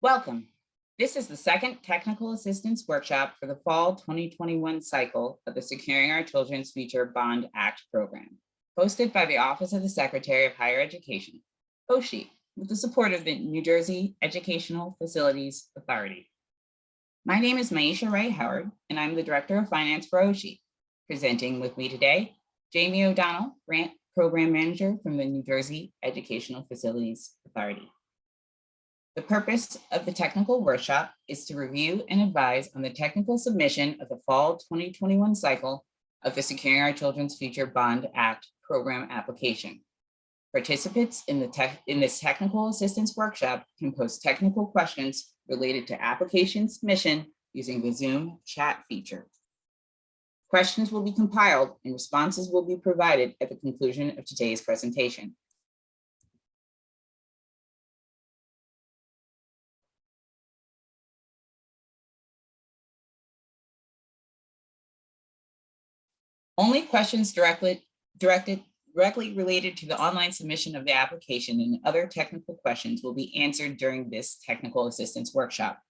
Welcome. This is the second technical assistance workshop for the fall 2021 cycle of the Securing Our Children's Future Bond Act program, hosted by the Office of the Secretary of Higher Education, OSHE, with the support of the New Jersey Educational Facilities Authority. My name is Maisha Ray Howard, and I'm the Director of Finance for OSHE. Presenting with me today, Jamie O'Donnell, Grant Program Manager from the New Jersey Educational Facilities Authority. The purpose of the technical workshop is to review and advise on the technical submission of the fall 2021 cycle of the Securing Our Children's Future Bond Act program application. Participants in this technical assistance workshop can post technical questions related to application submission using the Zoom chat feature. Questions will be compiled and responses will be provided at the conclusion of today's presentation. Only questions directly related to the online submission of the application and other technical questions will be answered during this technical assistance workshop.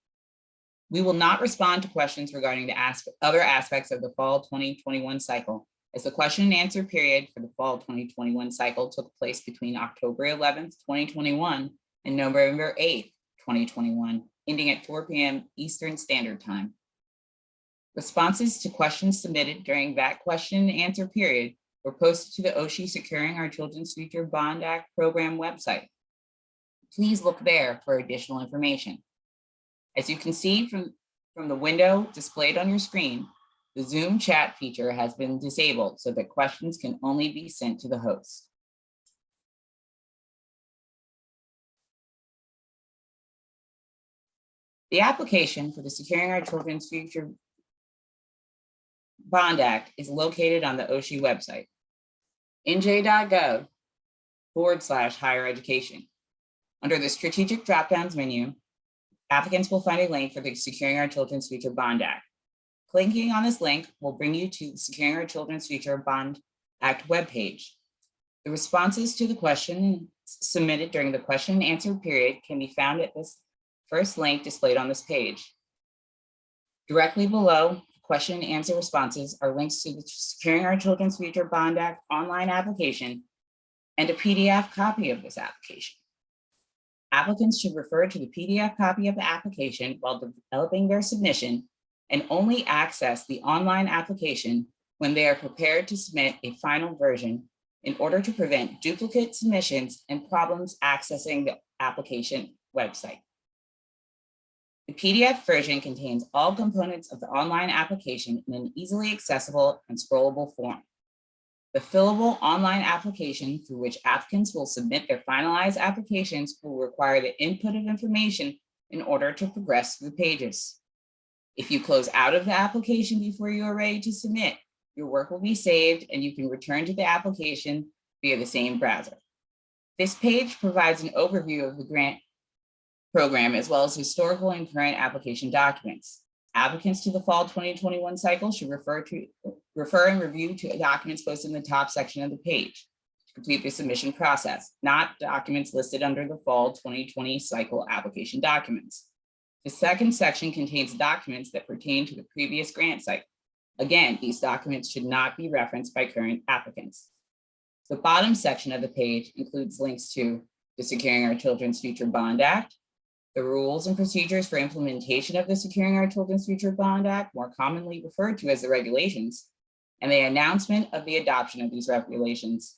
We will not respond to questions regarding the other aspects of the fall 2021 cycle, as the question and answer period for the fall 2021 cycle took place between October 11th, 2021 and November 8th, 2021, ending at 4 p.m. Eastern Standard Time. Responses to questions submitted during that question and answer period were posted to the OSHE Securing Our Children's Future Bond Act program website. Please look there for additional information. As you can see from the window displayed on your screen, the Zoom chat feature has been disabled so that questions can only be sent to the host. The application for the Securing Our Children's Future Bond Act is located on the OSHE website, nj.gov/higher education. Under the strategic drop-downs menu, applicants will find a link for the Securing Our Children's Future Bond Act. Clicking on this link will bring you to the Securing Our Children's Future Bond Act webpage. The responses to the questions submitted during the question and answer period can be found at this first link displayed on this page. Directly below question and answer responses are links to the Securing Our Children's Future Bond Act online application and a PDF copy of this application. Applicants should refer to the PDF copy of the application while developing their submission and only access the online application when they are prepared to submit a final version in order to prevent duplicate submissions and problems accessing the application website. The PDF version contains all components of the online application in an easily accessible and scrollable form. The fillable online application through which applicants will submit their finalized applications will require the input of information in order to progress through the pages. If you close out of the application before you are ready to submit, your work will be saved and you can return to the application via the same browser. This page provides an overview of the grant program, as well as historical and current application documents. Applicants to the fall 2021 cycle should refer and review to documents posted in the top section of the page to complete the submission process, not documents listed under the fall 2020 cycle application documents. The second section contains documents that pertain to the previous grant cycle. Again, these documents should not be referenced by current applicants. The bottom section of the page includes links to the Securing Our Children's Future Bond Act, the rules and procedures for implementation of the Securing Our Children's Future Bond Act, more commonly referred to as the regulations, and the announcement of the adoption of these regulations.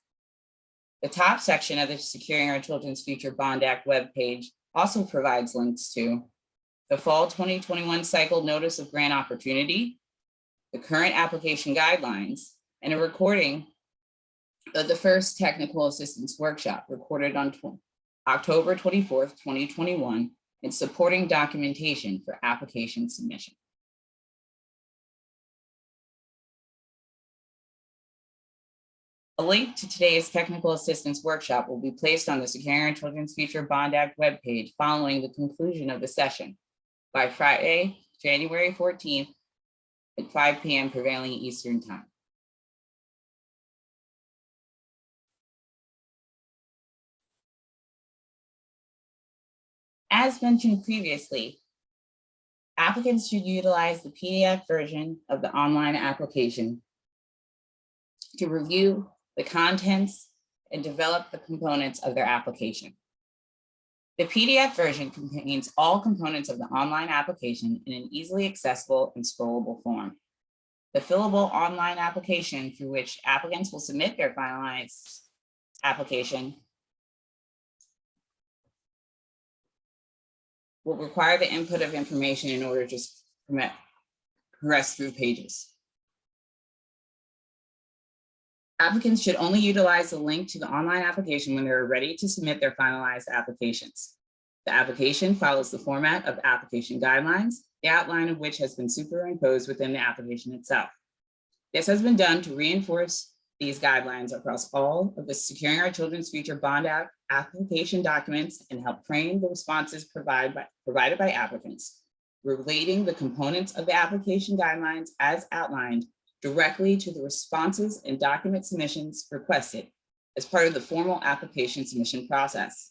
The top section of the Securing Our Children's Future Bond Act webpage also provides links to the fall 2021 cycle notice of grant opportunity, the current application guidelines, and a recording of the first technical assistance workshop recorded on October 24th, 2021, and supporting documentation for application submission. A link to today's technical assistance workshop will be placed on the Securing Our Children's Future Bond Act webpage following the conclusion of the session by Friday, January 14th at 5 p.m. prevailing Eastern Time. As mentioned previously, applicants should utilize the PDF version of the online application to review the contents and develop the components of their application. The PDF version contains all components of the online application in an easily accessible and scrollable form. The fillable online application through which applicants will submit their finalized application will require the input of information in order to progress through pages. Applicants should only utilize the link to the online application when they're ready to submit their finalized applications. The application follows the format of application guidelines, the outline of which has been superimposed within the application itself. This has been done to reinforce these guidelines across all of the Securing Our Children's Future Bond application documents and help frame the responses provided by applicants, relating the components of the application guidelines as outlined directly to the responses and document submissions requested as part of the formal application submission process.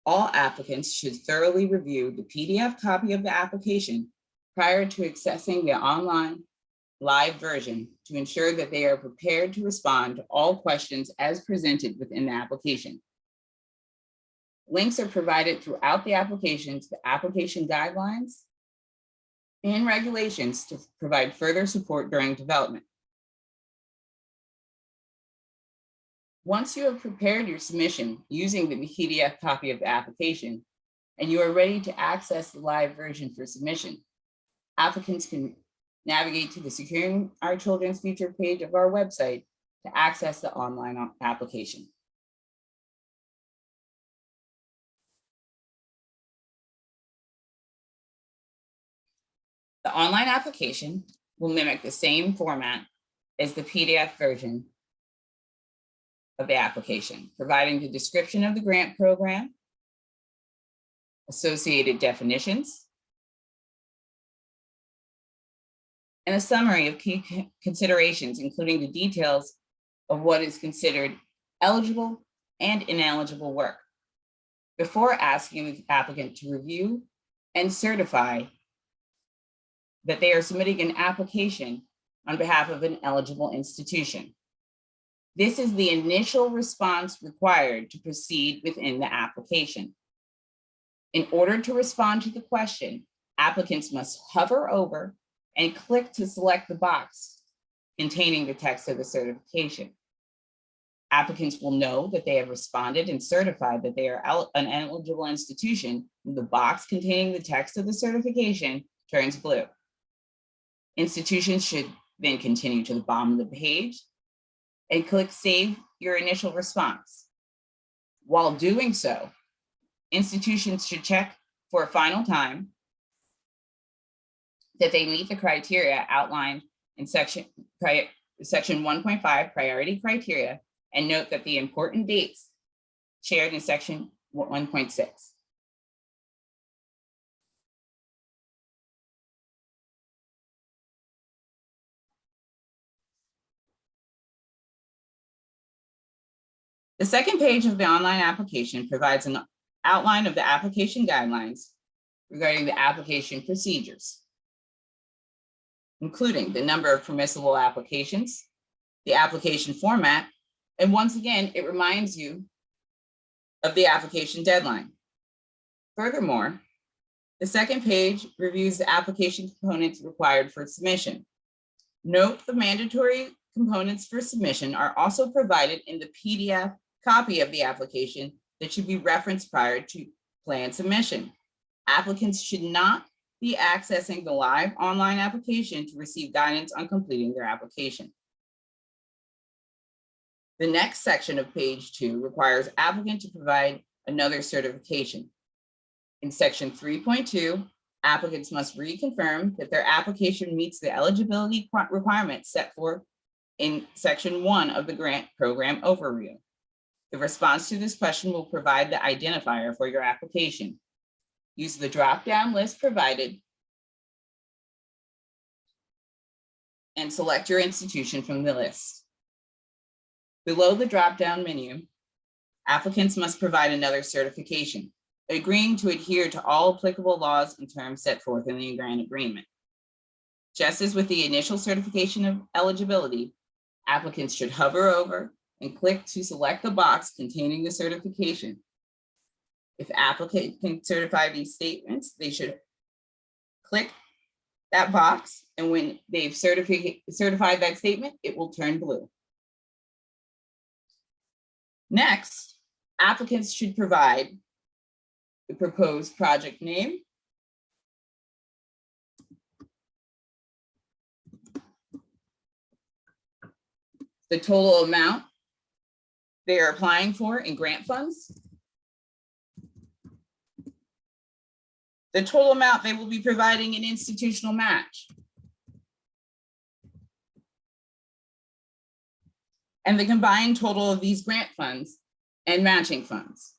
All applicants should thoroughly review the PDF copy of the application prior to accessing the online live version to ensure that they are prepared to respond to all questions as presented within the application. Links are provided throughout the application to the application guidelines and regulations to provide further support during development. Once you have prepared your submission using the PDF copy of the application and you are ready to access the live version for submission, applicants can navigate to the Securing Our Children's Future page of our website to access the online application. The online application will mimic the same format as the PDF version of the application, providing the description of the grant program, associated definitions, and a summary of key considerations, including the details of what is considered eligible and ineligible work, before asking the applicant to review and certify that they are submitting an application on behalf of an eligible institution. This is the initial response required to proceed within the application. In order to respond to the question, applicants must hover over and click to select the box containing the text of the certification. Applicants will know that they have responded and certified that they are an eligible institution when the box containing the text of the certification turns blue. Institutions should then continue to the bottom of the page and click Save Your Initial Response. While doing so, institutions should check for a final time that they meet the criteria outlined in section 1.5 priority criteria, and note that the important dates shared in section 1.6. The second page of the online application provides an outline of the application guidelines regarding the application procedures, including the number of permissible applications, the application format, and once again, it reminds you of the application deadline. Furthermore, the second page reviews the application components required for submission. Note the mandatory components for submission are also provided in the PDF copy of the application that should be referenced prior to planned submission. Applicants should not be accessing the live online application to receive guidance on completing their application. The next section of page 2 requires applicant to provide another certification. In section 3.2, applicants must reconfirm that their application meets the eligibility requirements set forth in section 1 of the grant program overview. The response to this question will provide the identifier for your application. Use the drop-down list provided and select your institution from the list. Below the drop-down menu, applicants must provide another certification. agreeing to adhere to all applicable laws and terms set forth in the grant agreement. Just as with the initial certification of eligibility, applicants should hover over and click to select the box containing the certification. If applicant can certify these statements, they should click that box, and when they've certified that statement, it will turn blue. Next, applicants should provide the proposed project name, the total amount they are applying for in grant funds, the total amount they will be providing in institutional match, and the combined total of these grant funds and matching funds.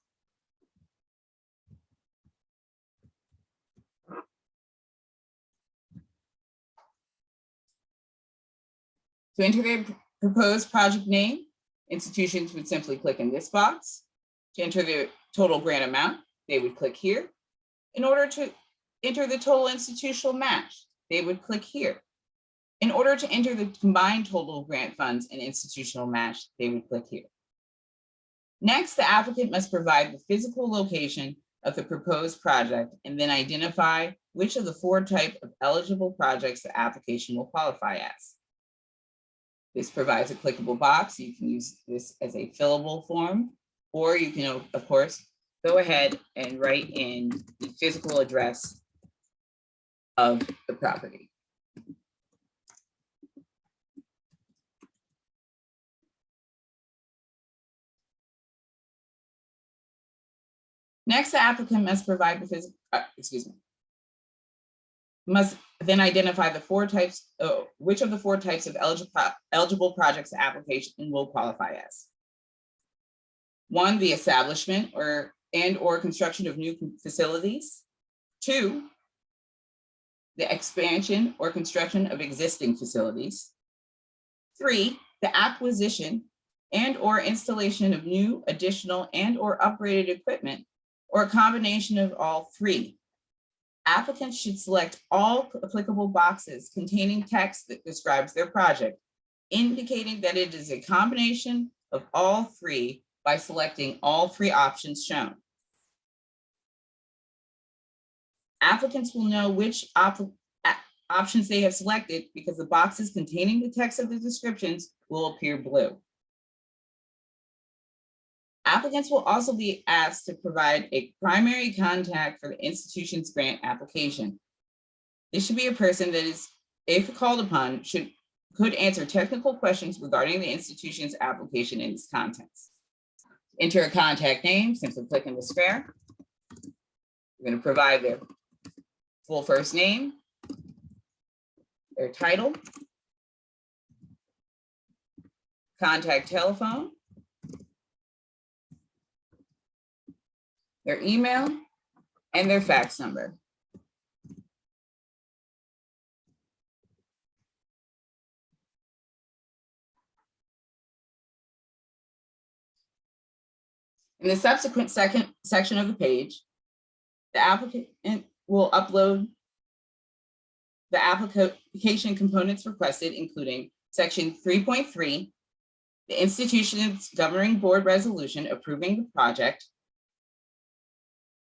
To enter their proposed project name, institutions would simply click in this box. To enter the total grant amount, they would click here. In order to enter the total institutional match, they would click here. In order to enter the combined total grant funds and institutional match, they would click here. Next, the applicant must provide the physical location of the proposed project and then identify which of the 4 types of eligible projects the application will qualify as. This provides a clickable box. You can use this as a fillable form, or you can, of course, go ahead and write in the physical address of the property. Next, the applicant must provide the physical, must then identify the 4 types, which of the 4 types of eligible projects the application will qualify as. 1, the establishment or construction of new facilities. 2, the expansion or construction of existing facilities. 3, the acquisition and or installation of new, additional, and or upgraded equipment, or a combination of all 3. Applicants should select all applicable boxes containing text that describes their project, indicating that it is a combination of all 3 by selecting all 3 options shown. Applicants will know which options they have selected because the boxes containing the text of the descriptions will appear blue. Applicants will also be asked to provide a primary contact for the institution's grant application. This should be a person that is, if called upon, could answer technical questions regarding the institution's application and its contents. Enter a contact name, simply click in the square. We're going to provide their full first name, their title, contact telephone, their email, and their fax number. In the subsequent section of the page, the applicant will upload the application components requested, including section 3.3, the institution's governing board resolution approving the project.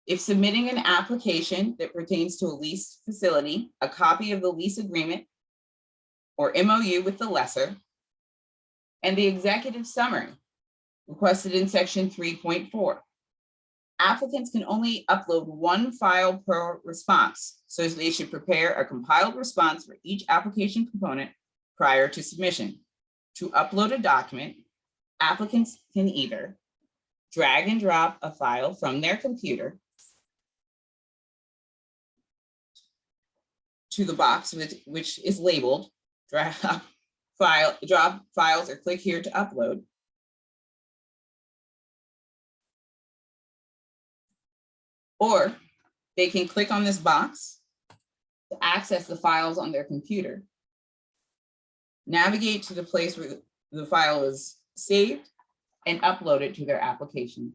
If submitting an application that pertains to a leased facility, a copy of the lease agreement or MOU with the lessor, and the executive summary requested in section 3.4. Applicants can only upload 1 file per response, so they should prepare a compiled response for each application component prior to submission. To upload a document, applicants can either drag and drop a file from their computer to the box which is labeled drop files, or click here to upload. Or they can click on this box to access the files on their computer, navigate to the place where the file is saved, and upload it to their application.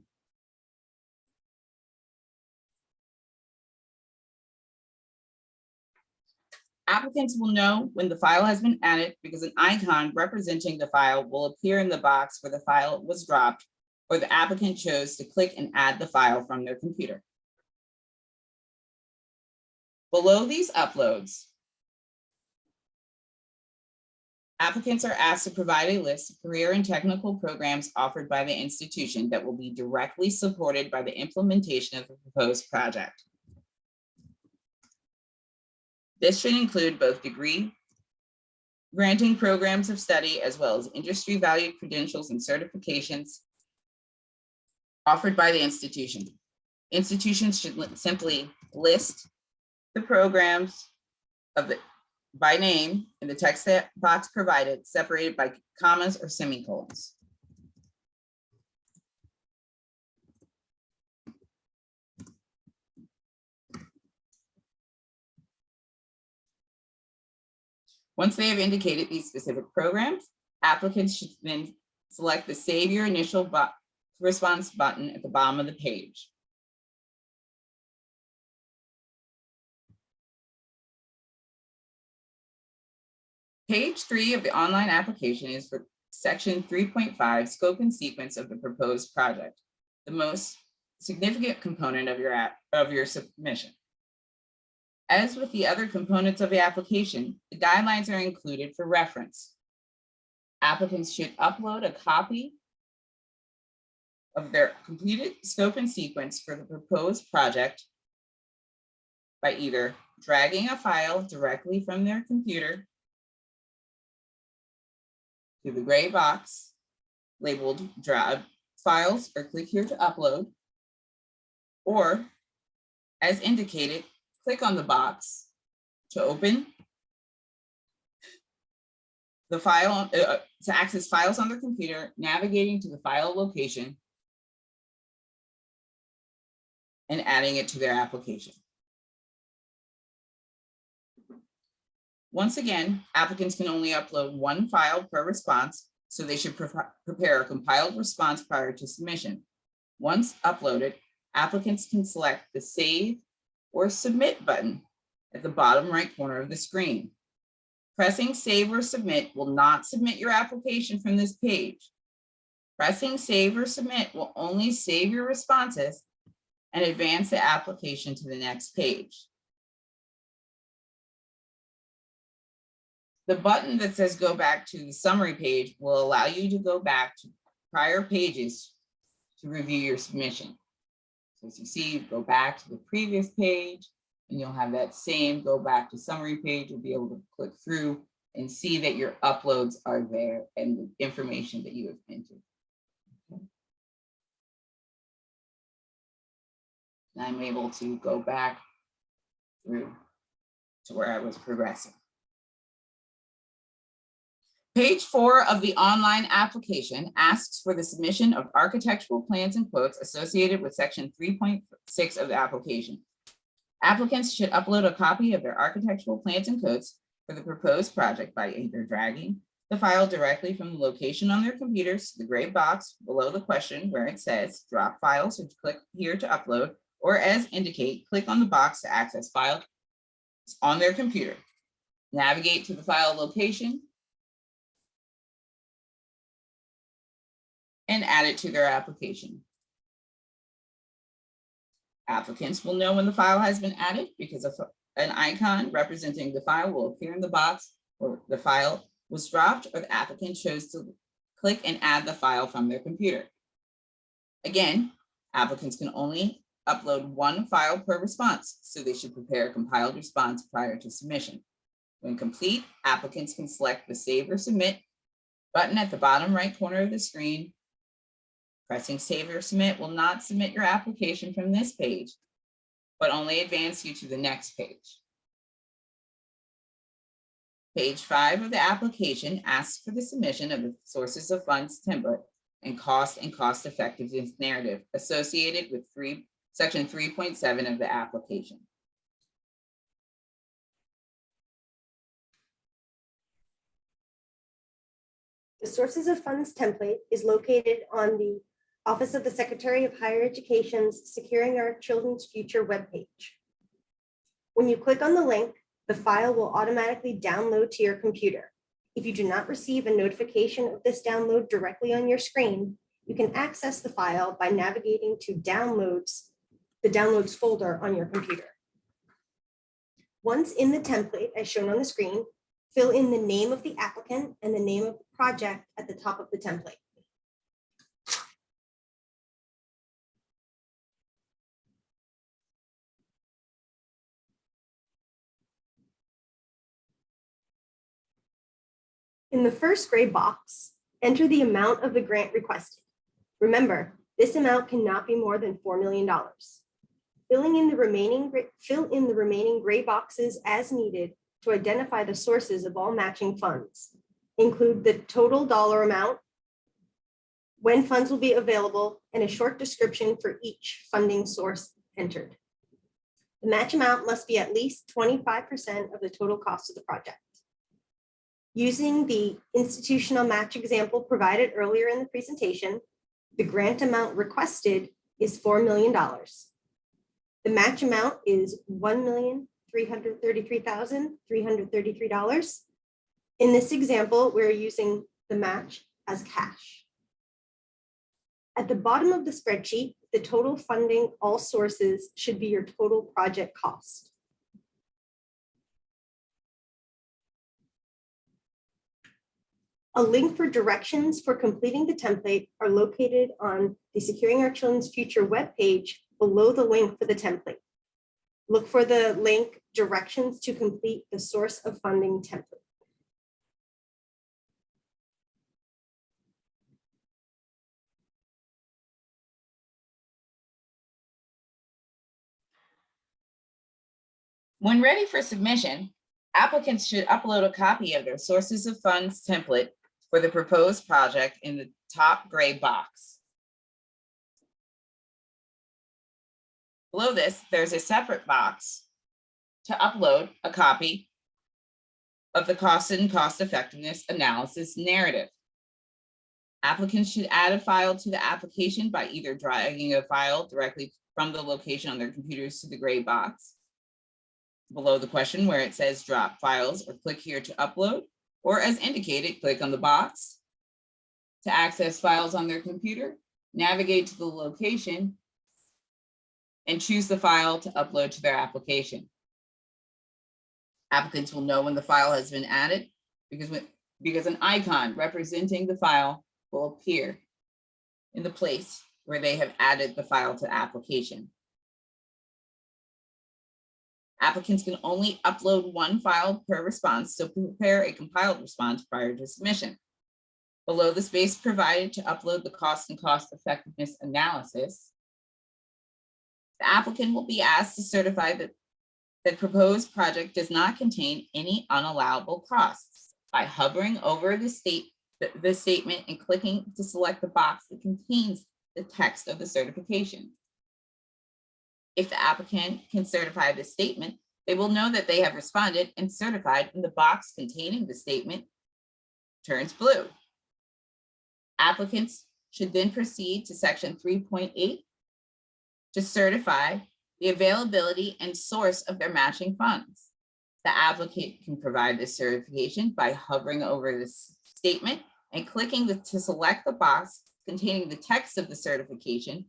Applicants will know when the file has been added because an icon representing the file will appear in the box where the file was dropped or the applicant chose to click and add the file from their computer. Below these uploads, applicants are asked to provide a list of career and technical programs offered by the institution that will be directly supported by the implementation of the proposed project. This should include both degree granting programs of study as well as industry valued credentials and certifications offered by the institution. Institutions should simply list the programs by name in the text box provided, separated by commas or semicolons. Once they have indicated these specific programs, applicants should then select the Save Your Initial Response button at the bottom of the page. Page 3 of the online application is for section 3.5, scope and sequence of the proposed project, the most significant component of your submission. As with the other components of the application, the guidelines are included for reference. Applicants should upload a copy of their completed scope and sequence for the proposed project by either dragging a file directly from their computer to the gray box labeled Drag Files or click here to upload, or as indicated, click on the box to open the file, to access files on their computer, navigating to the file location and adding it to their application. Once again, applicants can only upload one file per response, so they should prepare a compiled response prior to submission. Once uploaded, applicants can select the Save or Submit button at the bottom right corner of the screen. Pressing Save or Submit will not submit your application from this page. Pressing Save or Submit will only save your responses and advance the application to the next page. The button that says go back to the summary page will allow you to go back to prior pages to review your submission. So as you see, go back to the previous page and you'll have that same go back to summary page. You'll be able to click through and see that your uploads are there and the information that you have entered. Okay. And I'm able to go back through to where I was progressing. Page 4 of the online application asks for the submission of architectural plans and quotes associated with section 3.6 of the application. Applicants should upload a copy of their architectural plans and quotes for the proposed project by either dragging the file directly from the location on their computers to the gray box below the question where it says drop files or click here to upload, or as indicate, click on the box to access files on their computer. Navigate to the file location and add it to their application. Applicants will know when the file has been added because an icon representing the file will appear in the box where the file was dropped or the applicant chose to click and add the file from their computer. Again, applicants can only upload one file per response, so they should prepare a compiled response prior to submission. When complete, applicants can select the Save or Submit button at the bottom right corner of the screen. Pressing Save or Submit will not submit your application from this page, but only advance you to the next page. Page 5 of the application asks for the submission of the sources of funds template and cost effectiveness narrative associated with section 3.7 of the application. The sources of funds template is located on the Office of the Secretary of Higher Education's Securing Our Children's Future webpage. When you click on the link, The file will automatically download to your computer. If you do not receive a notification of this download directly on your screen, you can access the file by navigating to Downloads, the Downloads folder on your computer. Once in the template, as shown on the screen, fill in the name of the applicant and the name of the project at the top of the template. In the first gray box, enter the amount of the grant requested. Remember, this amount cannot be more than $4 million. Fill in the remaining gray boxes as needed to identify the sources of all matching funds. Include the total dollar amount, when funds will be available, and a short description for each funding source entered. The match amount must be at least 25% of the total cost of the project. Using the institutional match example provided earlier in the presentation, the grant amount requested is $4 million. The match amount is $1,333,333. In this example, we're using the match as cash. At the bottom of the spreadsheet, the total funding all sources should be your total project cost. A link for directions for completing the template are located on the Securing Our Children's Future webpage below the link for the template. Look for the link Directions to complete the source of funding template. When ready for submission, applicants should upload a copy of their sources of funds template for the proposed project in the top gray box. Below this, there's a separate box to upload a copy of the cost and cost effectiveness analysis narrative. Applicants should add a file to the application by either dragging a file directly from the location on their computers to the gray box below the question where it says drop files, or click here to upload, or as indicated, click on the box to access files on their computer, navigate to the location, and choose the file to upload to their application. Applicants will know when the file has been added because an icon representing the file will appear in the place where they have added the file to the application. Applicants can only upload one file per response, so prepare a compiled response prior to submission. Below the space provided to upload the cost and cost effectiveness analysis, the applicant will be asked to certify that the proposed project does not contain any unallowable costs by hovering over the statement and clicking to select the box that contains the text of the certification. If the applicant can certify the statement, they will know that they have responded and certified when the box containing the statement turns blue. Applicants should then proceed to section 3.8 to certify the availability and source of their matching funds. The applicant can provide this certification by hovering over this statement and clicking to select the box containing the text of the certification.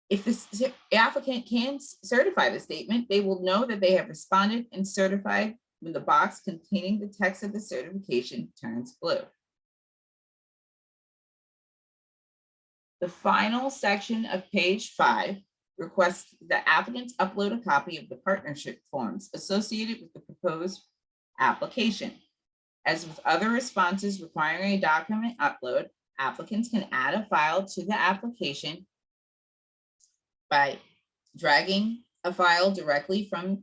If the applicant can certify the statement, they will know that they have responded and certified when the box containing the text of the certification turns blue. The final section of page 5 requests that applicants upload a copy of the partnership forms associated with the proposed application. As with other responses requiring a document upload, applicants can add a file to the application by dragging a file directly from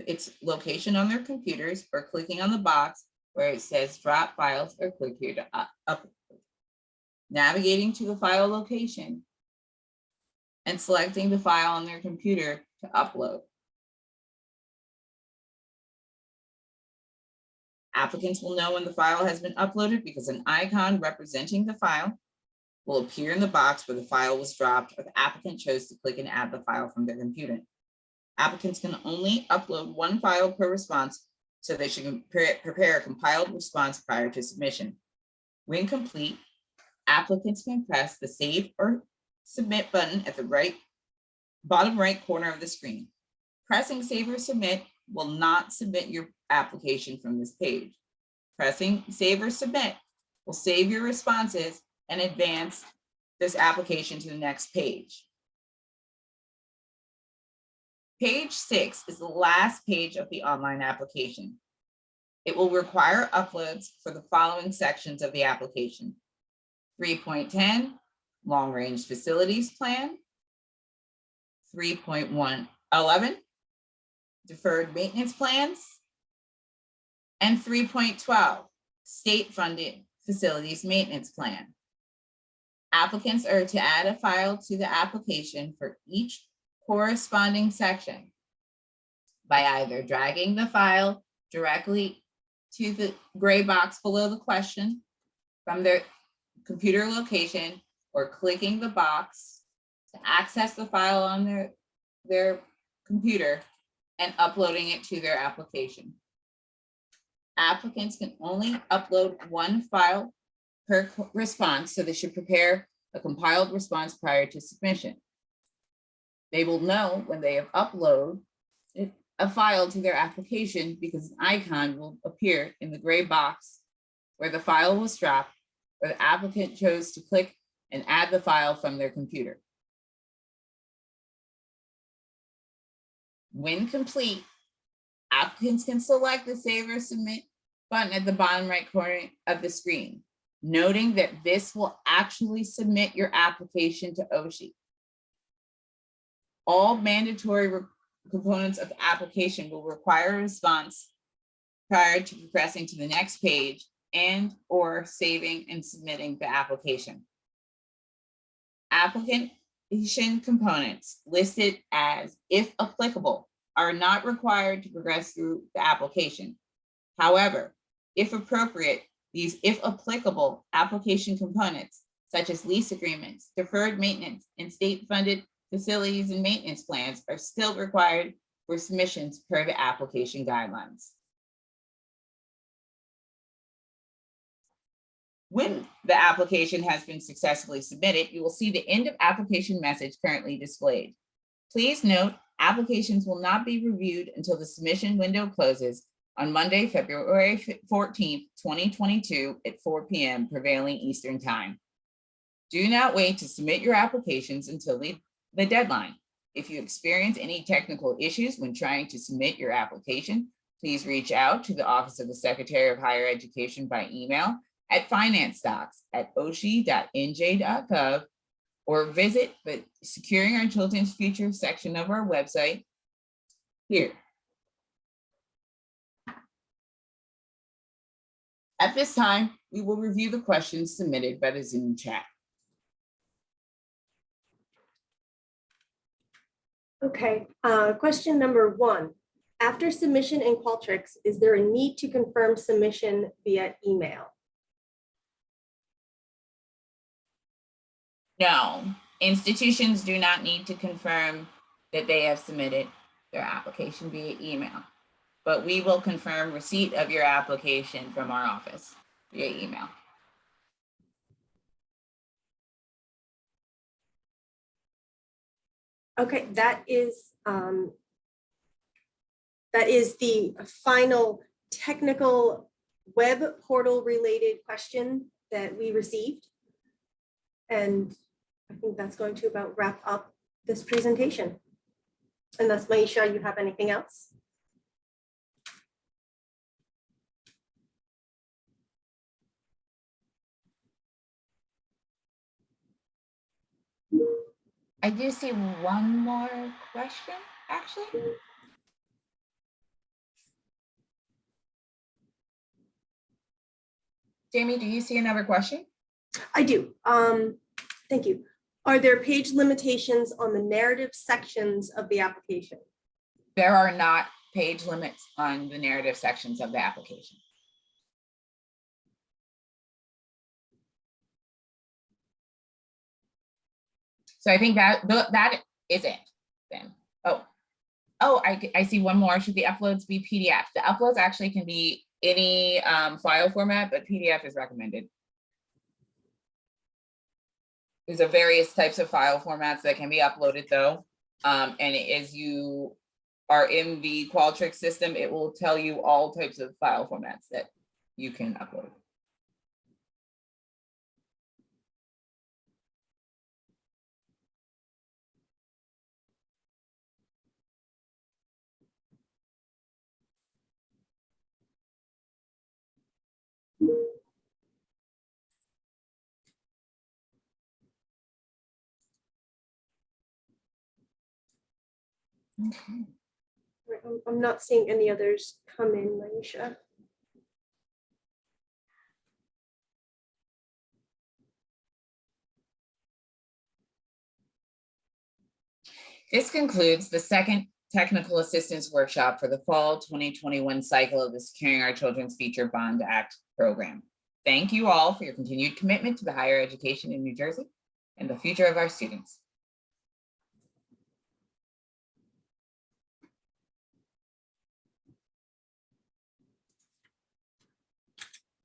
its location on their computers or clicking on the box where it says drop files or click here to upload. Navigating to the file location and selecting the file on their computer to upload. Applicants will know when the file has been uploaded because an icon representing the file will appear in the box where the file was dropped or the applicant chose to click and add the file from their computer. Applicants can only upload one file per response, so they should prepare a compiled response prior to submission. When complete, applicants can press the Save or Submit button at the bottom right corner of the screen. Pressing Save or Submit will not submit your application from this page. Pressing Save or Submit will save your responses and advance this application to the next page. Page 6 is the last page of the online application. It will require uploads for the following sections of the application: 3.10, Long Range Facilities Plan; 3.11, Deferred Maintenance Plans; and 3.12, State Funded Facilities Maintenance Plan. Applicants are to add a file to the application for each corresponding section by either dragging the file directly to the gray box below the question from their computer location, or clicking the box to access the file on their computer and uploading it to their application. Applicants can only upload one file per response, so they should prepare a compiled response prior to submission. They will know when they have uploaded a file to their application because an icon will appear in the gray box where the file was dropped, where the applicant chose to click and add the file from their computer. When complete, applicants can select the Save or Submit button at the bottom right corner of the screen, noting that this will actually submit your application to OSHI. All mandatory components of the application will require a response prior to progressing to the next page and or saving and submitting the application. Application components listed as if applicable are not required to progress through the application. However, if appropriate, these if applicable application components, such as lease agreements, deferred maintenance, and state-funded facilities and maintenance plans, are still required for submissions per the application guidelines. When the application has been successfully submitted, you will see the end of application message currently displayed. Please note, applications will not be reviewed until the submission window closes on Monday, February 14th, 2022 at 4 p.m. prevailing Eastern Time. Do not wait to submit your applications until the deadline. If you experience any technical issues when trying to submit your application, please reach out to the Office of the Secretary of Higher Education by email at financedocs@oshi.nj.gov, or visit the Securing Our Children's Future section of our website here. At this time, we will review the questions submitted by the Zoom chat. Okay, question number 1. After submission in Qualtrics, is there a need to confirm submission via email? No, institutions do not need to confirm that they have submitted their application via email, but we will confirm receipt of your application from our office via email. Okay, that is the final technical web portal related question that we received. And I think that's going to about wrap up this presentation. Unless, Maisha, you have anything else? I do see one more question, actually. Jamie, do you see another question? I do. Thank you. Are there page limitations on the narrative sections of the application? There are not page limits on the narrative sections of the application. So I think that is it then. Oh, Oh, I see one more. Should the uploads be PDF? The uploads actually can be any file format, but PDF is recommended. There's a various types of file formats that can be uploaded though. And as you are in the Qualtrics system, it will tell you all types of file formats that you can upload. Okay. I'm not seeing any others come in, Manisha. This concludes the second technical assistance workshop for the fall 2021 cycle of the Securing Our Children's Future Bond Act program. Thank you all for your continued commitment to the higher education in New Jersey and the future of our students.